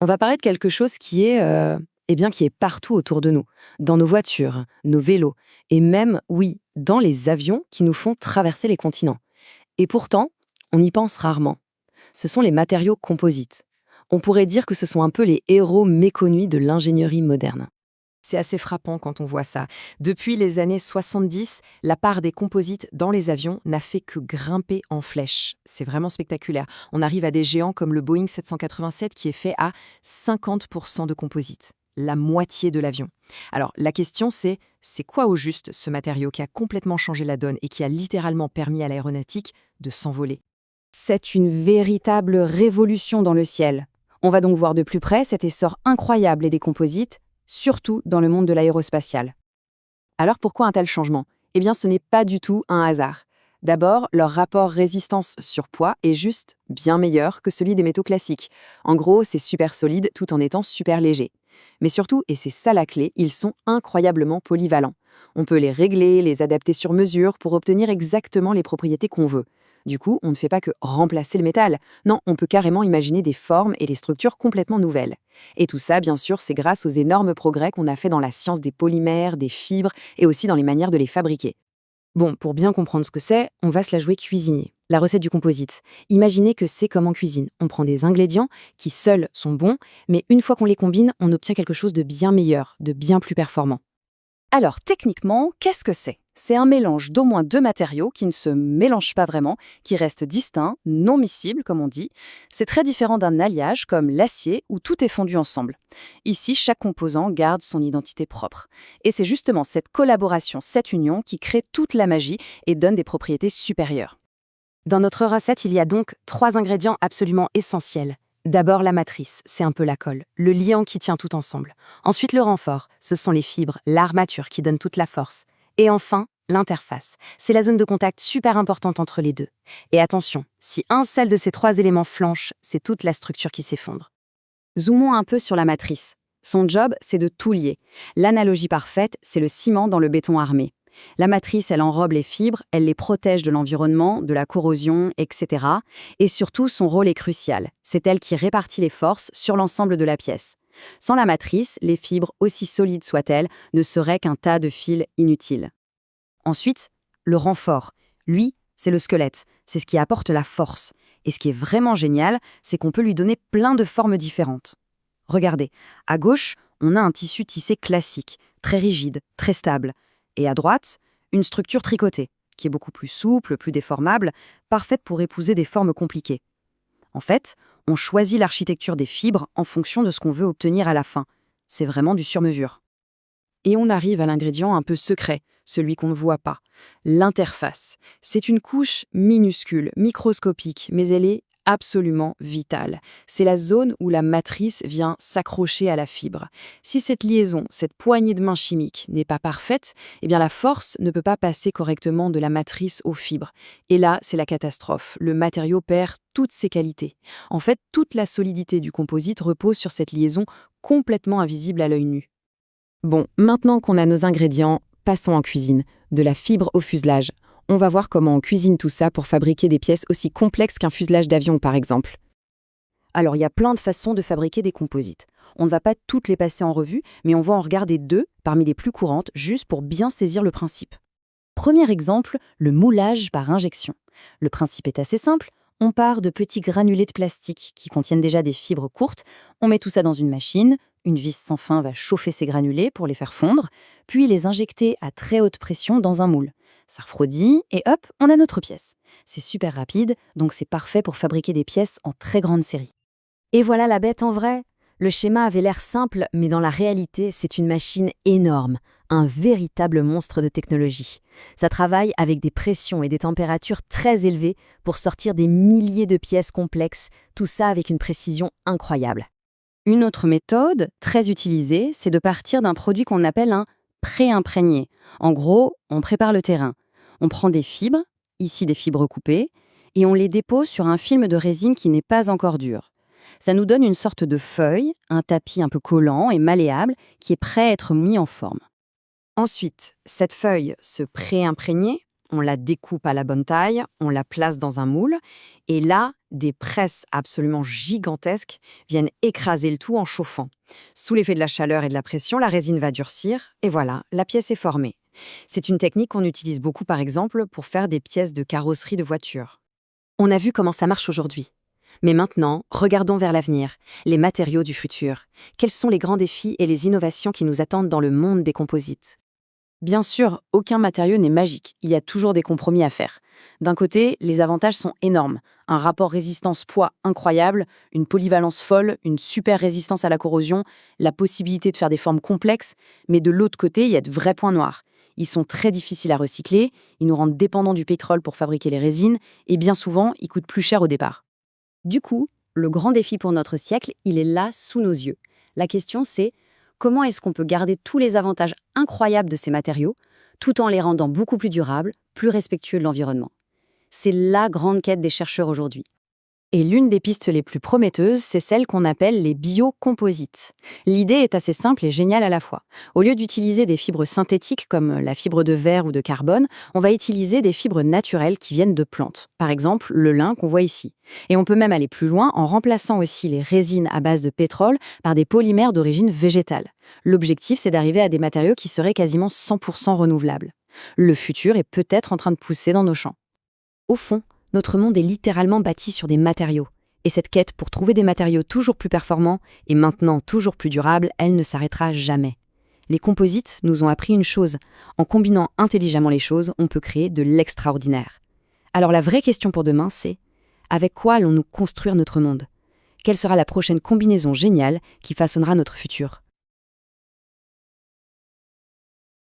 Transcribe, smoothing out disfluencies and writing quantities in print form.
On va parler de quelque chose qui est partout autour de nous, dans nos voitures, nos vélos, et même, oui, dans les avions qui nous font traverser les continents. Et pourtant, on y pense rarement. Ce sont les matériaux composites. On pourrait dire que ce sont un peu les héros méconnus de l'ingénierie moderne. C'est assez frappant quand on voit ça. Depuis les années 70, la part des composites dans les avions n'a fait que grimper en flèche. C'est vraiment spectaculaire. On arrive à des géants comme le Boeing 787 qui est fait à 50% de composites, la moitié de l'avion. Alors la question c'est quoi au juste ce matériau qui a complètement changé la donne et qui a littéralement permis à l'aéronautique de s'envoler? C'est une véritable révolution dans le ciel. On va donc voir de plus près cet essor incroyable des composites, surtout dans le monde de l'aérospatial. Alors pourquoi un tel changement? Eh bien, ce n'est pas du tout un hasard. D'abord, leur rapport résistance-surpoids est juste bien meilleur que celui des métaux classiques. En gros, c'est super solide tout en étant super léger. Mais surtout, et c'est ça la clé, ils sont incroyablement polyvalents. On peut les régler, les adapter sur mesure pour obtenir exactement les propriétés qu'on veut. Du coup, on ne fait pas que remplacer le métal. Non, on peut carrément imaginer des formes et des structures complètement nouvelles. Et tout ça, bien sûr, c'est grâce aux énormes progrès qu'on a fait dans la science des polymères, des fibres et aussi dans les manières de les fabriquer. Bon, pour bien comprendre ce que c'est, on va se la jouer cuisinier. La recette du composite. Imaginez que c'est comme en cuisine. On prend des ingrédients qui seuls sont bons, mais une fois qu'on les combine, on obtient quelque chose de bien meilleur, de bien plus performant. Alors, techniquement, qu'est-ce que c'est? C'est un mélange d'au moins deux matériaux qui ne se mélangent pas vraiment, qui restent distincts, non miscibles, comme on dit. C'est très différent d'un alliage comme l'acier où tout est fondu ensemble. Ici, chaque composant garde son identité propre. Et c'est justement cette collaboration, cette union qui crée toute la magie et donne des propriétés supérieures. Dans notre recette, il y a donc trois ingrédients absolument essentiels. D'abord la matrice, c'est un peu la colle, le liant qui tient tout ensemble. Ensuite le renfort, ce sont les fibres, l'armature qui donne toute la force. Et enfin, l'interface, c'est la zone de contact super importante entre les deux. Et attention, si un seul de ces trois éléments flanche, c'est toute la structure qui s'effondre. Zoomons un peu sur la matrice. Son job, c'est de tout lier. L'analogie parfaite, c'est le ciment dans le béton armé. La matrice, elle enrobe les fibres, elle les protège de l'environnement, de la corrosion, etc. Et surtout, son rôle est crucial. C'est elle qui répartit les forces sur l'ensemble de la pièce. Sans la matrice, les fibres, aussi solides soient-elles, ne seraient qu'un tas de fils inutiles. Ensuite, le renfort. Lui, c'est le squelette, c'est ce qui apporte la force. Et ce qui est vraiment génial, c'est qu'on peut lui donner plein de formes différentes. Regardez, à gauche, on a un tissu tissé classique, très rigide, très stable. Et à droite, une structure tricotée, qui est beaucoup plus souple, plus déformable, parfaite pour épouser des formes compliquées. En fait, on choisit l'architecture des fibres en fonction de ce qu'on veut obtenir à la fin. C'est vraiment du sur-mesure. Et on arrive à l'ingrédient un peu secret, celui qu'on ne voit pas. L'interface. C'est une couche minuscule, microscopique, mais elle est absolument vitale. C'est la zone où la matrice vient s'accrocher à la fibre. Si cette liaison, cette poignée de main chimique n'est pas parfaite, eh bien la force ne peut pas passer correctement de la matrice aux fibres. Et là, c'est la catastrophe. Le matériau perd toutes ses qualités. En fait, toute la solidité du composite repose sur cette liaison complètement invisible à l'œil nu. Bon, maintenant qu'on a nos ingrédients, passons en cuisine. De la fibre au fuselage. On va voir comment on cuisine tout ça pour fabriquer des pièces aussi complexes qu'un fuselage d'avion, par exemple. Alors, il y a plein de façons de fabriquer des composites. On ne va pas toutes les passer en revue, mais on va en regarder deux parmi les plus courantes, juste pour bien saisir le principe. Premier exemple, le moulage par injection. Le principe est assez simple. On part de petits granulés de plastique qui contiennent déjà des fibres courtes. On met tout ça dans une machine. Une vis sans fin va chauffer ces granulés pour les faire fondre, puis les injecter à très haute pression dans un moule. Ça refroidit et hop, on a notre pièce. C'est super rapide, donc c'est parfait pour fabriquer des pièces en très grande série. Et voilà la bête en vrai. Le schéma avait l'air simple, mais dans la réalité, c'est une machine énorme, un véritable monstre de technologie. Ça travaille avec des pressions et des températures très élevées pour sortir des milliers de pièces complexes, tout ça avec une précision incroyable. Une autre méthode, très utilisée, c'est de partir d'un produit qu'on appelle un pré-imprégné. En gros, on prépare le terrain. On prend des fibres, ici des fibres coupées, et on les dépose sur un film de résine qui n'est pas encore dur. Ça nous donne une sorte de feuille, un tapis un peu collant et malléable qui est prêt à être mis en forme. Ensuite, cette feuille, ce pré-imprégné, On la découpe à la bonne taille, on la place dans un moule, et là, des presses absolument gigantesques viennent écraser le tout en chauffant. Sous l'effet de la chaleur et de la pression, la résine va durcir, et voilà, la pièce est formée. C'est une technique qu'on utilise beaucoup, par exemple, pour faire des pièces de carrosserie de voitures. On a vu comment ça marche aujourd'hui. Mais maintenant, regardons vers l'avenir, les matériaux du futur. Quels sont les grands défis et les innovations qui nous attendent dans le monde des composites ? Bien sûr, aucun matériau n'est magique, il y a toujours des compromis à faire. D'un côté, les avantages sont énormes. Un rapport résistance-poids incroyable, une polyvalence folle, une super résistance à la corrosion, la possibilité de faire des formes complexes, mais de l'autre côté, il y a de vrais points noirs. Ils sont très difficiles à recycler, ils nous rendent dépendants du pétrole pour fabriquer les résines, et bien souvent, ils coûtent plus cher au départ. Du coup, le grand défi pour notre siècle, il est là, sous nos yeux. La question, c'est comment est-ce qu'on peut garder tous les avantages incroyables de ces matériaux, tout en les rendant beaucoup plus durables, plus respectueux de l'environnement? C'est la grande quête des chercheurs aujourd'hui. Et l'une des pistes les plus prometteuses, c'est celle qu'on appelle les biocomposites. L'idée est assez simple et géniale à la fois. Au lieu d'utiliser des fibres synthétiques comme la fibre de verre ou de carbone, on va utiliser des fibres naturelles qui viennent de plantes. Par exemple, le lin qu'on voit ici. Et on peut même aller plus loin en remplaçant aussi les résines à base de pétrole par des polymères d'origine végétale. L'objectif, c'est d'arriver à des matériaux qui seraient quasiment 100% renouvelables. Le futur est peut-être en train de pousser dans nos champs. Au fond, notre monde est littéralement bâti sur des matériaux. Et cette quête pour trouver des matériaux toujours plus performants et maintenant toujours plus durables, elle ne s'arrêtera jamais. Les composites nous ont appris une chose. En combinant intelligemment les choses, on peut créer de l'extraordinaire. Alors la vraie question pour demain, c'est avec quoi allons-nous construire notre monde ? Quelle sera la prochaine combinaison géniale qui façonnera notre futur ?